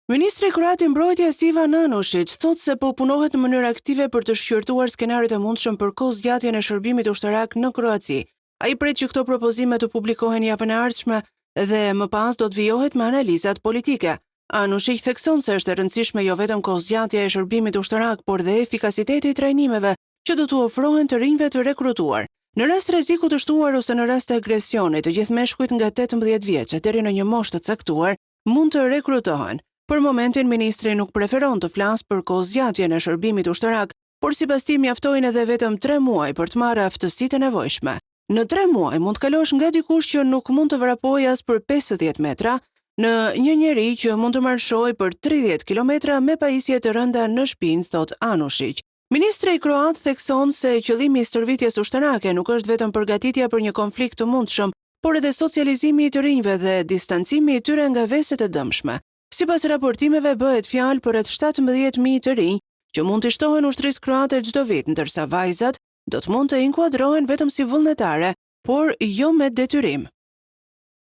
Ministri kroati mbrojtjes Ivan Anushić thotë se po punohet në mënyrë aktive për të shqyrtuar skenaret e mundshëm për kozgjatjen e shërbimit ushtarak në Kroaci. Ai pret që këto propozime të publikohen javën e ardhshme dhe më pas do të vijohet me analizat politike. Anushić thekson se është e rëndësishme jo vetëm kozgjatja e shërbimit ushtarak, por dhe efikasiteti i trajnimeve që do të ofrohen të rinjve të rekrutuar. Në rast rreziku të shtuar ose në rast të agresionit, të gjithë meshkujt nga 18 vjeç deri në një moshë të caktuar mund të rekrutohen. Për momentin, ministri nuk preferon të flasë për kozgjatjen e shërbimit ushtarak, por sipas tij mjaftojnë edhe vetëm 3 muaj për të marrë aftësitë e nevojshme. Në 3 muaj mund të kalosh nga dikush që nuk mund të vrapojë as për 50 metra, në një njeri që mund të marshojë për 30 kilometra me pajisje të rënda në shpinë, thot Anushić. Ministri kroat thekson se qëllimi i stërvitjes ushtarake nuk është vetëm përgatitja për një konflikt të mundshëm, por edhe socializimi i të rinjve dhe distancimi i tyre nga veset e dëmshme. Sipas raportimeve bëhet fjalë për rreth 17.000 të rinj që mund të shtohen ushtrisë kroate çdo vit, ndërsa vajzat do të mund të inkuadrohen vetëm si vullnetare, por jo me detyrim.